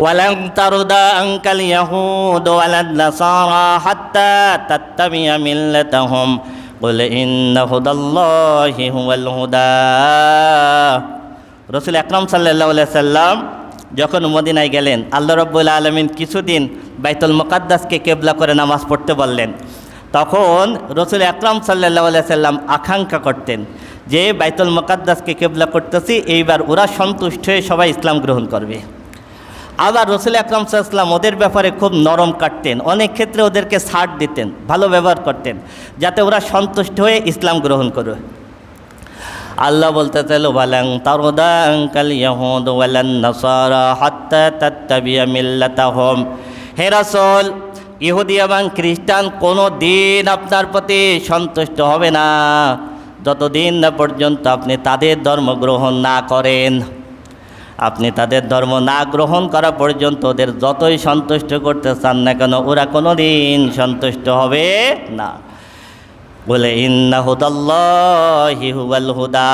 ওয়ালান তারদা আনকাল ইয়াহুদ ওয়ালান নাসারা হাত্তা তাত্তাবিয়া মিল্লাতাহুম কুল ইন্না হুদাল্লাহি হুয়াল হুদা। রাসূল আকরাম সাল্লাল্লাহু আলাইহি সাল্লাম যখন মদিনায় গেলেন, আল্লাহ রাব্বুল আলামিন কিছুদিন বাইতুল মুকাদ্দাসকে কিবলা করে নামাজ পড়তে বললেন। তখন রাসূল আকরাম সাল্লাল্লাহু আলাইহি সাল্লাম আকাঙ্ক্ষা করতেন যে বাইতুল মুকাদ্দাসকে কিবলা করতেছি, এইবার ওরা সন্তুষ্ট হয়ে সবাই ইসলাম গ্রহণ করবে। আবার রাসূল আকরাম সাল্লাল্লাহু আলাইহি সাল্লাম ওদের ব্যাপারে খুব নরম কাটতেন, অনেক ক্ষেত্রে ওদেরকে ছাড় দিতেন, ভালো ব্যবহার করতেন, যাতে ওরা সন্তুষ্ট হয়ে ইসলাম গ্রহণ করবে। আল্লাহ বলতে চাইল ওয়ালান তারদা আনকাল ইয়াহুদ ওয়ালান নাসারা হাত্তা তাত্তাবিয়া মিল্লাতাহুম। হে রাসূল, ইহুদি এবং খ্রিস্টান কোনো দিন আপনার প্রতি সন্তুষ্ট হবে না যতদিন না পর্যন্ত আপনি তাদের ধর্ম গ্রহণ না করেন। আপনি তাদের ধর্ম না গ্রহণ করা পর্যন্ত ওদের যতই সন্তুষ্ট করতে চান না কেন, ওরা কোনো দিন সন্তুষ্ট হবে না। বলে ইন্না হুদাল্লাহি হুয়াল হুদা,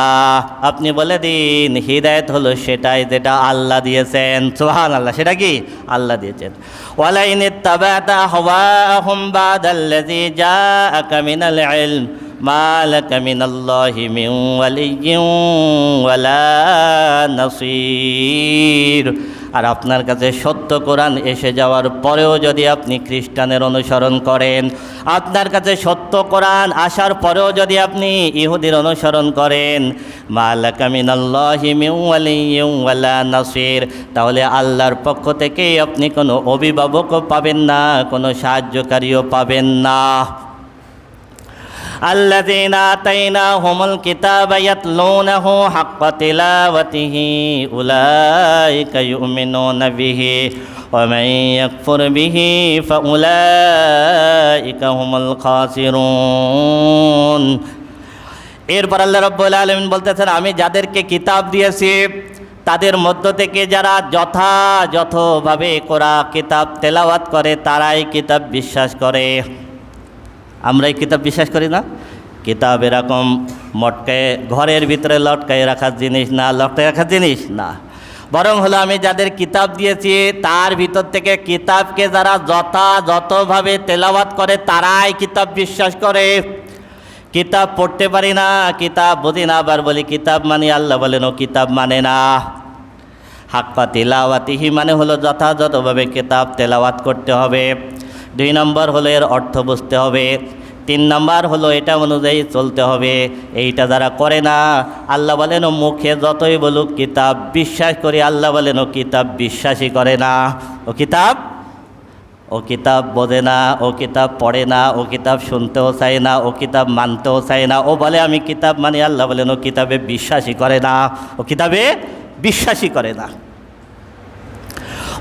আপনি বলে দিন হিদায়াত হলো সেটাই যেটা আল্লাহ দিয়েছেন। সুবহানাল্লাহ, সেটা কি আল্লাহ দিয়েছেন। ওয়ালা ইন ইত্তাবাতা হাওয়াহুম বাদাল্লাযী জাআকা মিনাল ইলম মা লাকা মিনাল্লাহি মিন ওয়ালিয়্যিন ওয়ালা নাসীর। আর আপনার কাছে সত্য কোরআন এসে যাওয়ার পরেও যদি আপনি খ্রিস্টানের অনুসরণ করেন, আপনার কাছে সত্য কোরআন আসার পরেও যদি আপনি ইহুদির অনুসরণ করেন, মা লাকা মিনাল্লাহি মিন ওয়ালিয়্যিন ওয়ালা নাসীর, তাহলে আল্লাহর পক্ষ থেকে আপনি কোনো অভিভাবকও পাবেন না, কোনো সাহায্যকারীও পাবেন না। আল্লাযীনা আতাইনাহুমুল কিতাবা ইয়াতলুনাহু হাক্কা তিলাওয়াতিহি উলাইকা ইউমিনুনা বিহি ওয়া মান ইয়াকফুর বিহি ফাউলাইকা হুমুল খাসিরুন। এরপর আল্লাহ রাব্বুল আলামিন বলতেছেন, আমি যাদেরকে কিতাব দিয়েছি তাদের মধ্য থেকে যারা যথাযথভাবে কোরআন কিতাব তেলাওয়াত করে তারাই কিতাব বিশ্বাস করে। আমরা এই কিতাব বিশ্বাস করি না। কিতাব এরকম মটকায় ঘরের ভিতরে লটকায় রাখার জিনিস না, লটকায় রাখার জিনিস না, বরং হলো আমি যাদের কিতাব দিয়েছি তার ভিতর থেকে কিতাবকে যারা যথাযথভাবে তেলাওয়াত করে তারাই কিতাব বিশ্বাস করে। কিতাব পড়তে পারি না, কিতাব বুঝি না, আবার বলি কিতাব মানে আল্লাহ বলেন ও কিতাব মানে না। হাক্কা তিলাওয়াতিহি মানে হলো যথাযথভাবে কিতাব তেলাওয়াত করতে হবে। 2 নম্বর হলো এর অর্থ বুঝতে হবে। 3 নম্বর হলো এটা অনুযায়ী চলতে হবে। এইটা যারা করে না, আল্লাহ বলেন ও মুখে যতই বলুক কিতাব বিশ্বাস করি, আল্লাহ বলেন ও কিতাব বিশ্বাসই করে না। ও কিতাব বোঝে না, ও কিতাব পড়ে না, ও কিতাব শুনতেও চায় না, ও কিতাব মানতেও চায় না। ও বলে আমি কিতাব মানি, আল্লাহ বলেন ও কিতাবে বিশ্বাসই করে না, ও কিতাবে বিশ্বাসই করে না।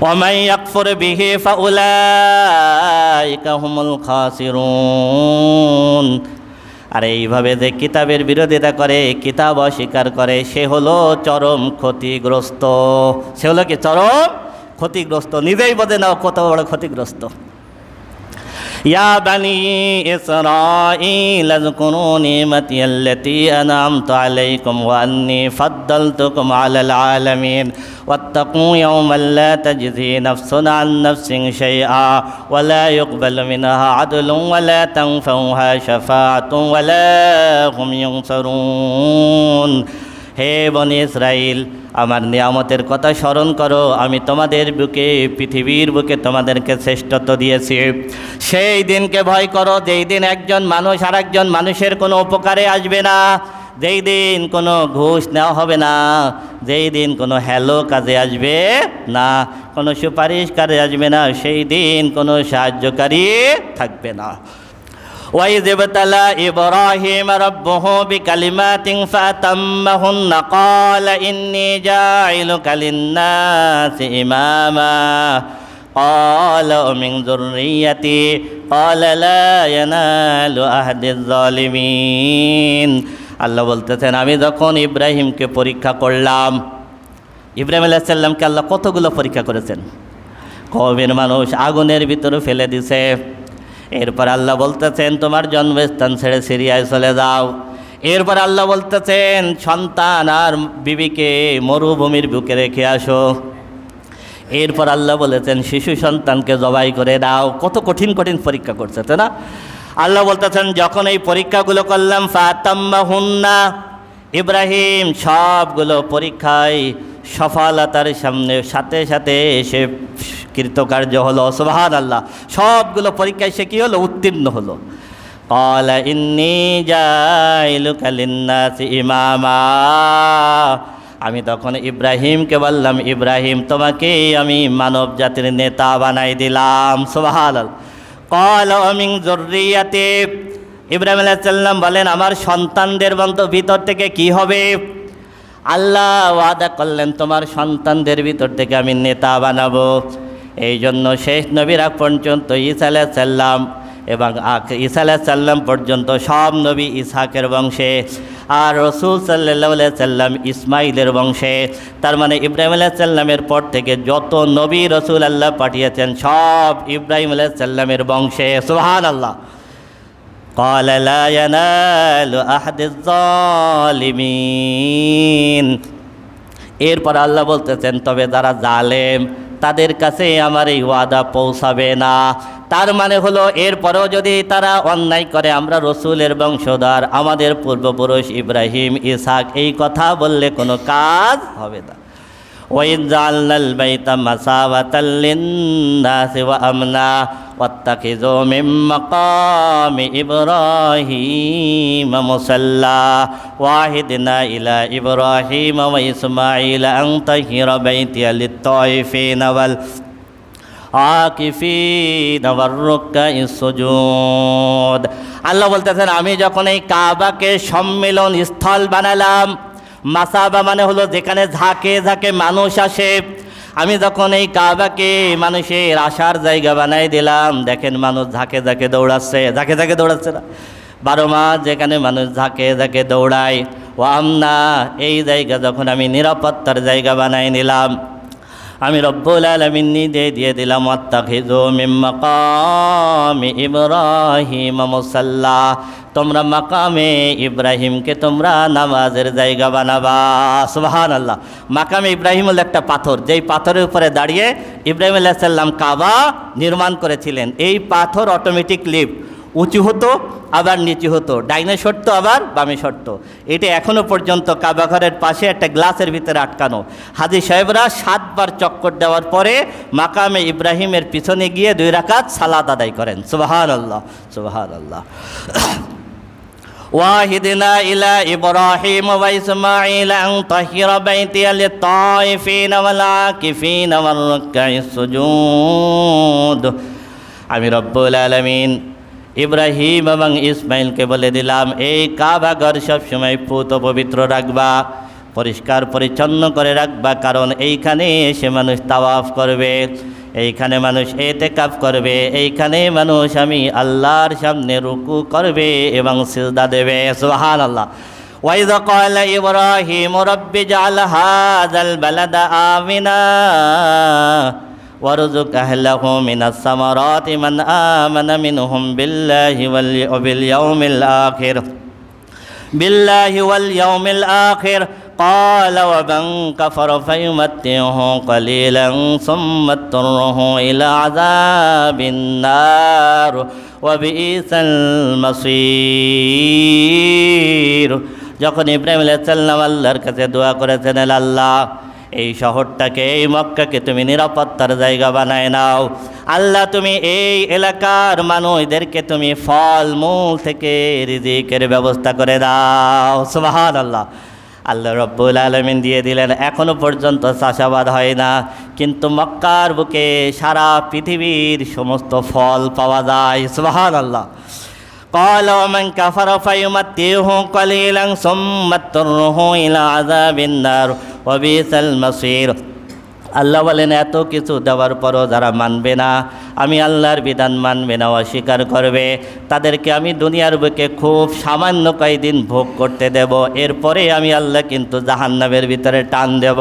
ومن يكفر به فأولئك هم الخاسرون। আর এইভাবে যে কিতাবের বিরোধিতা করে, কিতাব অস্বীকার করে, সে হলো চরম ক্ষতিগ্রস্ত। সে হলো কি চরম ক্ষতিগ্রস্ত, নিজেই বোঝে না কত বড় ক্ষতিগ্রস্ত। ইয়া বানি ইসরাঈল আযকুরু নি'মাতি আল্লাতী আন'আমতু আলাইকুম ওয়া আন্নী ফাদ্দালতুকুম আলাল আলামিন ওয়াত্তাকু ইয়াওমান লা তাজজি নাফসুন আন নাফসিন শাইআ ওয়া লা ইউকবালু মিনহা আদলুন ওয়া লা তানফাউহা শাফাআতুন ওয়া লা হুম ইউনসারুন। হে বনি ইসরাইল, আমার নিয়ামতের কথা স্মরণ করো। আমি তোমাদের বুকে, পৃথিবীর বুকে তোমাদেরকে শ্রেষ্ঠত্ব দিয়েছি। সেই দিনকে ভয় করো যেই দিন একজন মানুষ আর একজন মানুষের কোনো উপকারে আসবে না, যেই দিন কোনো ঘুষ নেওয়া হবে না, যেই দিন কোনো হ্যালো কাজে আসবে না, কোনো সুপারিশ কাজে আসবে না, সেই দিন কোনো সাহায্যকারী থাকবে না। وَإِذِ ابْتَلَى إِبْرَاهِيمَ رَبُّهُ بِكَلِمَاتٍ فَأَتَمَّهُنَّ قَالَ إِنِّي جَاعِلُكَ لِلنَّاسِ إِمَامًا قَالَ وَمِنْ ذُرِّيَّتِي قَالَ لَا يَنَالُ عَهْدِ الظَّالِمِينَ। আল্লাহ বলতেছেন, আমি যখন ইব্রাহিমকে পরীক্ষা করলাম, ইব্রাহিম আলাইহিস সালামকে আল্লাহ কতগুলো পরীক্ষা করেছেন। কওমের মানুষ আগুনের ভিতরে ফেলে দিছে। এরপর আল্লাহ বলতেছেন তোমার জন্মস্থান ছেড়ে সিরিয়ায় চলে যাও। এরপর আল্লাহ বলতেছেন সন্তান আর বিবিকে মরুভূমির বুকে রেখে আসো। এরপর আল্লাহ বলেছেন শিশু সন্তানকে জবাই করে দাও। কত কঠিন কঠিন পরীক্ষা করছে, তাই না? আল্লাহ বলতেছেন যখন এই পরীক্ষাগুলো করলাম ফাতাম্মাহুন্না, ইব্রাহিম সবগুলো পরীক্ষায় সফলতার সাথে সাথে সে কৃতকার্য হলো। সুবহানাল্লাহ, সবগুলো পরীক্ষায় সে কী হলো? উত্তীর্ণ হলো। ক্বালা ইন্নী জাইলুকা লিন্নাসি ইমামা, আমি তখন ইব্রাহিমকে বললাম ইব্রাহিম তোমাকে আমি মানব জাতির নেতা বানাই দিলাম। সুবহানাল্লাহ। ক্বালা ওয়া মিন যুররিয়াতি, ইব্রাহিম আলাইহিস সালাম বলেন আমার সন্তানদের ভিতর থেকে কি হবে? আল্লাহ ওয়াদা করলেন তোমার সন্তানদের ভিতর থেকে আমি নেতা বানাবো। এই জন্য শেষ নবীর আগ পর্যন্ত ঈসা আলাইহিস সালাম এবং ঈসা আলাইহিস সালাম পর্যন্ত সব নবী ইসহাকের বংশে, আর রসুল সাল্লাল্লাহু আলাইহি সাল্লাম ইসমাইলের বংশে। তার মানে ইব্রাহিম আলাইহিস সালামের পর থেকে যত নবী রসুল আল্লাহ পাঠিয়েছেন সব ইব্রাহিম আলাইহিস সালামের বংশে। সুবহানাল্লাহ। قال لا ينال أحد الظالمين, এরপর আল্লাহ বলতেছেন তবে যারা জালেম তাদের কাছে আমার এই ওয়াদা পৌঁছাবে না। তার মানে হলো এরপরেও যদি তারা অন্যায় করে, আমরা রসুলের বংশধর, আমাদের পূর্বপুরুষ ইব্রাহিম ইসহাক, এই কথা বললে কোনো কাজ হবে না। وَإِذْ جَعَلْنَا الْبَيْتَ مَثَابَةً لِلنَّاسِ وَأَمْنًا وَاتَّخِذُوا مِن مَّقَامِ إِبْرَاهِيمَ مُصَلًّى وَعَهِدْنَا إِلَىٰ إِبْرَاهِيمَ وَإِسْمَاعِيلَ أَن طَهِّرَ بَيْتِيَ لِلطَّائِفِينَ والعاكفين والركع السجود। আল্লাহ বলতেছেন আমি যখন এই কাবাকে সম্মিলন স্থল বানালাম, মাসাবা মানে হলো যেখানে ঝাঁকে ঝাঁকে মানুষ আসে, আমি যখন এই কাবাকে মানুষের আসার জায়গা বানাই দিলাম, দেখেন মানুষ ঝাঁকে ঝাঁকে দৌড়াচ্ছে, ঝাঁকে ঝাঁকে দৌড়াচ্ছে না, 12 মাস যেখানে মানুষ ঝাঁকে ঝাঁকে দৌড়ায়। ও আমনা, এই জায়গা যখন আমি নিরাপত্তার জায়গা বানাই নিলাম, আমি রব্বুল আলামিন নিজে দিয়ে দিলাম ওয়াত্তাখিযু মিন মাকামি ইব্রাহিম মুসাল্লা, তোমরা মাকামে ইব্রাহিমকে তোমরা নামাজের জায়গা বানাবা। সুবহানাল্লাহ। মাকামে ইব্রাহিম হলো একটা পাথর, যেই পাথরের উপরে দাঁড়িয়ে ইব্রাহিম আলাইহিস সালাম কাবা নির্মাণ করেছিলেন। এই পাথর অটোমেটিক লিফট, উঁচু হতো আবার নিচু হতো, ডাইনে সরতো আবার বামে সরতো। এটা এখনও পর্যন্ত কাবা ঘরের পাশে একটা গ্লাসের ভিতরে আটকানো। হাজী সাহেবরা 7 বার চক্কর দেওয়ার পরে মাকামে ইব্রাহিমের পিছনে গিয়ে 2 রাকাত সালাত আদায় করেন। সুবহানাল্লাহ, সুবহানাল্লাহ। ওয়াহিদনা ইলা ইব্রাহিম ওয়া ইসমাঈল আন তাহিরা বাইতিয়া লিত-তাইফিন ওয়াল আকিফিন ওয়ার রুকআইস সুজুদ। আমি রব্বুল আলামিন ইব্রাহিম এবং ইসমাইলকে বলে দিলাম এই কাবা ঘর সবসময় পুত পবিত্র রাখবা, পরিষ্কার পরিচ্ছন্ন করে রাখবা, কারণ এইখানে এসে মানুষ তাওয়াফ করবে, এইখানে মানুষ ইতিকাফ করবে, এইখানে মানুষ আমি আল্লাহর সামনে রুকু করবে এবং সিজদা দেবে। সুবহানাল্লাহ। وَإِذْ قَالَ إِبْرَاهِيمُ رَبِّ اجْعَلْ هَٰذَا الْبَلَدَ آمِنًا وارزق أهله من الثمرات من آمن منهم بالله واليوم الآخر قال ومن كفر فيمتعه قليلا ثم اضطره إلى عذاب النار وبئس المصير। যখন ইব্রাহিম আলাইহিস সালাম আল্লাহর কাছে দোয়া করেছেন, আল্লাহ এই শহরটাকে, এই মক্কাকে তুমি নিরাপত্তার জায়গা বানায় নাও, আল্লাহ তুমি এই এলাকার মানুষদেরকে তুমি ফল মূল থেকে রিজিকের ব্যবস্থা করে দাও। সুবহানাল্লাহ। আল্লাহ রব্বুল আলামিন দিয়ে দিলেন। এখনো পর্যন্ত চাষাবাদ হয় না, কিন্তু মক্কার বুকে সারা পৃথিবীর সমস্ত ফল পাওয়া যায়। সুবহানাল্লাহ। قال ومن كفر فيمتعه قليلا ثم اضطره إلى عذاب النار وبئس المصير। আল্লাহ বলেন এত কিছু দেওয়ার পরও যারা মানবে না, আমি আল্লাহর বিধান মানবে না, অস্বীকার করবে, তাদেরকে আমি দুনিয়ার বুকে খুব সামান্য কয়েকদিন ভোগ করতে দেব, এরপরে আমি আল্লাহ কিন্তু জাহান্নামের ভিতরে টান দেব।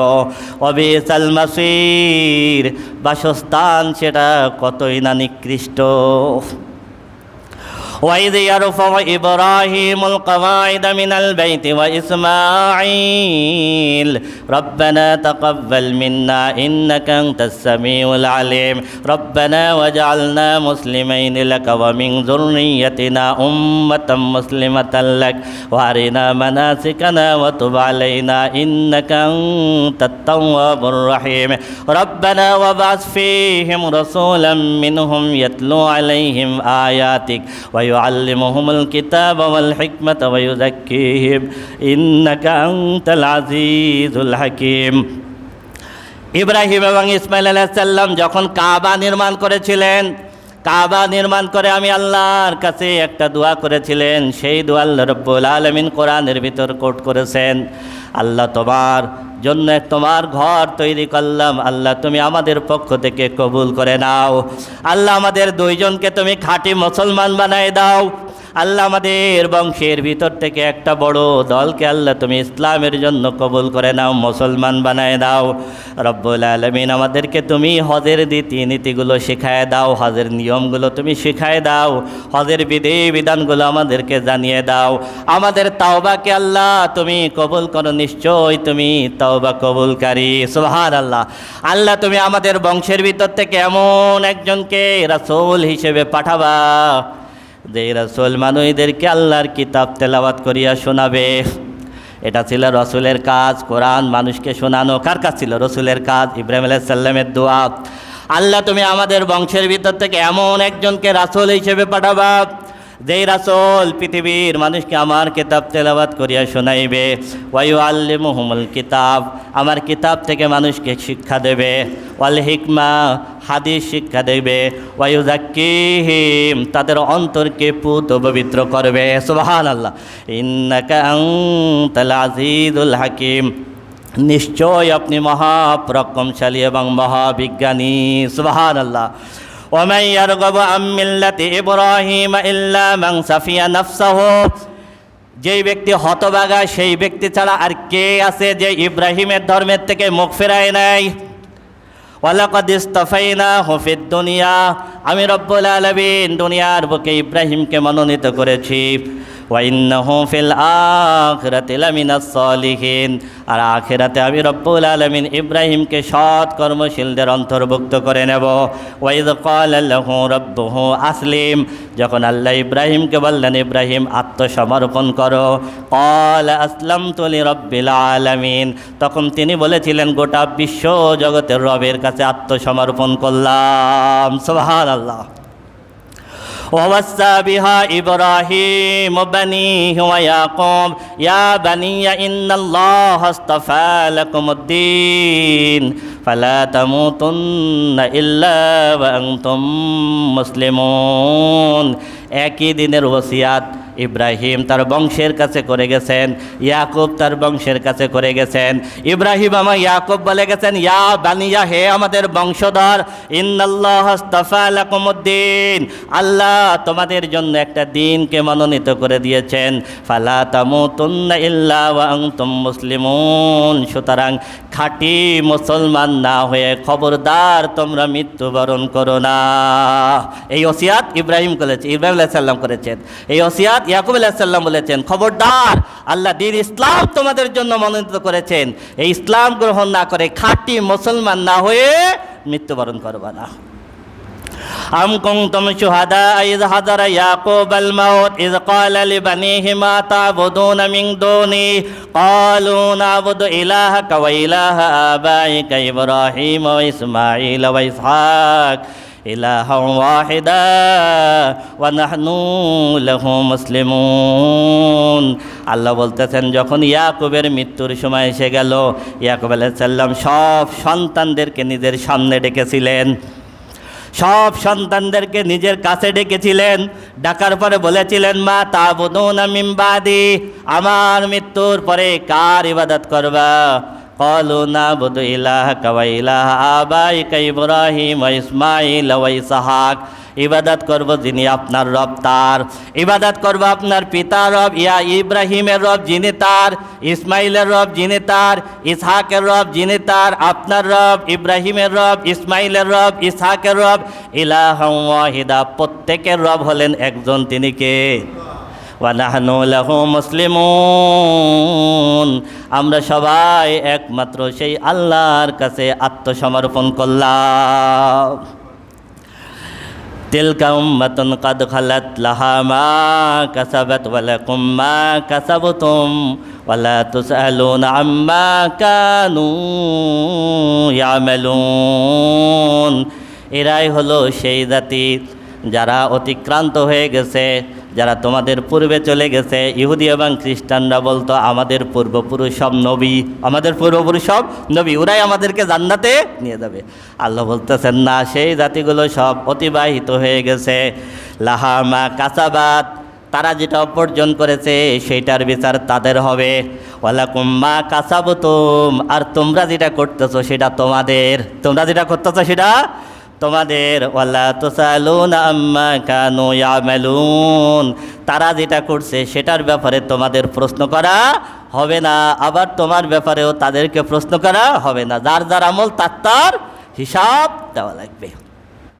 ওয়াবিসাল মাসির, বাসস্থান সেটা কতই না নিকৃষ্ট। وإذ يرفع إبراهيم القواعد من البيت وإسماعيل ربنا تقبل منا إنك أنت السميع العليم ربنا واجعلنا مسلمين لك ومن ذريتنا أمة مسلمة لك وأرنا مناسكنا وتب علينا إنك أنت التواب الرحيم ربنا وابعث فيهم رسولا منهم يتلو عليهم آياتك ويعلمهم الكتاب والحكمة ويزكيهم إنك أنت العزيز الحكيم ইব্রাহিম এবং ইসমাইল আলাইহিস সালাম যখন কাবা নির্মাণ করেছিলেন, কাবা নির্মাণ করে আমি আল্লাহর কাছে একটা দোয়া করেছিলেন, সেই দোয়া আল্লাহ রাব্বুল আলামিন কোরআনের ভিতর কোট করেছেন। আল্লাহ তোমার জন্য তোমার ঘর তৈরি করলাম, আল্লাহ তুমি আমাদের পক্ষ থেকে কবুল করে নাও। আল্লাহ আমাদের দুইজনকে তুমি খাঁটি মুসলমান বানায় দাও। আল্লাহ আমাদের বংশের ভিতর থেকে একটা বড় দলকে আল্লাহ তুমি ইসলামের জন্য কবুল করে নাও, মুসলমান বানায় দাও। রব্বুল আলামিন আমাদেরকে তুমি হজের নীতিগুলো শেখায় দাও, হজের নিয়মগুলো তুমি শেখায় দাও, হজের বিধি বিধানগুলো আমাদেরকে জানিয়ে দাও। আমাদের তাওবাকে আল্লাহ তুমি কবুল করো, নিশ্চয় তুমি তাওবা কবুলকারী। সুবহানাল্লাহ। আল্লাহ তুমি আমাদের বংশের ভিতর থেকে এমন একজনকে রাসূল হিসেবে পাঠাবা যে রাসূল মানুষদেরকে আল্লাহর কিতাব তেলাওয়াত করিয়া শোনাবে। এটা ছিল রসুলের কাজ, কোরআন মানুষকে শোনানো কার কাজ ছিল? রসুলের কাজ। ইব্রাহিম আলাইহিস সালামের দোয়া, আল্লাহ তুমি আমাদের বংশের ভিতর থেকে এমন একজনকে রাসূল হিসেবে পাঠাবা যেই রাসূল পৃথিবীর মানুষকে আমার কিতাব তেলাওয়াত করিয়া শোনাইবে। ওয়ায়ুআল্লিমুহুমুল কিতাব, আমার কিতাব থেকে মানুষকে শিক্ষা দেবে। ওয়াল হিকমা, হাদিস শিক্ষা দেবে। ওয়ায়ুযাক্কিহিম, তাদের অন্তরকে পুত পবিত্র করবে। সুবহানাল্লাহ। ইন্নাকা আনতাল আজিজুল হাকিম, নিশ্চয় আপনি মহাপরাক্রমশালী এবং মহাবিজ্ঞানী। সুবহানাল্লাহ। ومن يرغب عن ملة إبراهيم إلا من سفي نفسه, যেই ব্যক্তি হতভাগা সেই ব্যক্তি ছাড়া আর কে আছে যে ইব্রাহিমের ধর্মের থেকে মুখ ফেরায় নাই। ওয়ালাকাদ ইসতাফাইনাহু ফিদ দুনিয়া, আমি রব্বুল আলামিন দুনিয়ার বুকে ইব্রাহিমকে মনোনীত করেছি। ওয়া ইন্নাহু ফিল আখিরাতি লামিনাস সালিহিন, আর আখিরাতে আমি রব্বুল আলামিন ইব্রাহিমকে সৎ কর্মশীলদের অন্তর্ভুক্ত করে নেব। ওয়া ইয ক্বালা লাহু রাব্বুহু আসলিম, যখন আল্লাহ ইব্রাহিমকে বললেন ইব্রাহিম আত্মসমর্পণ করো, ক্বালা আসলামতু লিরাব্বিল আলামিন, তখন তিনি বলেছিলেন গোটা বিশ্ব জগতের রবের কাছে আত্মসমর্পণ করলাম। সুবহানাল্লাহ। ووصى بها إبراهيم بنيه ويعقوب يا بني إن الله اصطفى لكم الدين فلا تموتن إلا وأنتم مسلمون। একই দিনের ওসিয়াত ইব্রাহিম তার বংশের কাছে করে গেছেন, ইয়াকুব তার বংশের কাছে করে গেছেন। ইব্রাহিম আমার ইয়াকুব বলে গেছেন, ইয়া বানিয়া, হে আমাদের বংশধর, ইন্নাল্লাহ আস্তাফা লাকুমুদ্দিন, আল্লাহ তোমাদের জন্য একটা দিনকে মনোনীত করে দিয়েছেন। ফালা তামুতুন্না ইল্লা ওয়া আনতুম মুসলিমুন, সুতরাং খাঁটি মুসলমান না হয়ে খবরদার তোমরা মৃত্যুবরণ করো না। এই ওসিয়াত ইব্রাহিম করেছে, ইব্রাহিম আলাইহিস সালাম করেছেন। এই ওসিয়াত ইয়াকুব আলাইহিস সালাম বলেছেন, খবরদার আল্লাহ দ্বীন ইসলাম তোমাদের জন্য মনোনীত করেছেন, এই ইসলাম গ্রহণ না করে খাঁটি মুসলমান না হয়ে মৃত্যুবরণ করবা না। أم كنتم شهداء إذ حضر يعقوب الموت إذ قال لبنيه ما تعبدون من دوني قالوا نعبد إلهك وإله آبائك إبراهيم وإسماعيل وإسحاق إلها واحدا ونحن له مسلمون। আল্লাহ বলতেছেন যখন ইয়াকুবের মৃত্যুর সময় এসে গেল, ইয়াকুব আলাইহিস সালাম সব সন্তানদেরকে নিজের সামনে ডেকেছিলেন, সব সন্তানদেরকে নিজের কাছে ডেকেছিলেন। ডাকার পরে বলেছিলেন, মা তা'বুদুনা মিন বাদি, আমার মৃত্যুর পরে কার ইবাদত করবা? ক্বালু না'বুদু ইলাহাকা ওয়া ইলাহা আবাইকা ইব্রাহিম ওয়া ইসমাঈল ওয়া ইসহাক ইবাদত করব যিনি আপনার রব তার, ইবাদত করব আপনার পিতা রব ইয়া ইব্রাহিমের রব যিনি তার, ইসমাইলের রব যিনি তার, ইসহাকের রব যিনি তার, আপনার রব ইব্রাহিমের রব, ইসমাইলের রব, ইসহাকের রব, ইলাহা ওয়াহিদা, প্রত্যেকের রব হলেন একজন, তিনি কে? ওয়া নাহনু লাহু মুসলিমুন, আমরা সবাই একমাত্র সেই আল্লাহর কাছে আত্মসমর্পণ করলাম। তিলকা উম্মাতুন কাদ খালাত লাহা মা কাসাবাত ওয়া লাকুম মা কাসাবতুম ওয়া লা তুসআলুনা আম্মা কানু ইয়ামালুন। এরাই হলো সেই জাতি যারা অতিক্রান্ত হয়ে গেছে, যারা তোমাদের পূর্বে চলে গেছে। ইহুদি এবং খ্রিস্টানরা বলতো আমাদের পূর্বপুরুষ সব নবী, আমাদের পূর্বপুরুষ সব নবী, ওরাই আমাদেরকে জান্নাতে নিয়ে যাবে। আল্লাহ বলতেছেন না, সেই জাতিগুলো সব অতিবাহিত হয়ে গেছে। লাহা মা কাসাবাত, তারা যেটা উপার্জন করেছে সেইটার বিচার তাদের হবে। ওয়ালাকুম মা কাসাবতুম, আর তোমরা যেটা করতেছো সেটা তোমাদের, তোমরা যেটা করতেছো সেটা তোমাদের। ওয়ালা তুসালুনা আম্মা কানু ইয়ামালুন, তারা যেটা করছে সেটার ব্যাপারে তোমাদের প্রশ্ন করা হবে না, আবার তোমার ব্যাপারেও তাদেরকে প্রশ্ন করা হবে না। যার যার আমল তার তার হিসাব দেওয়া লাগবে।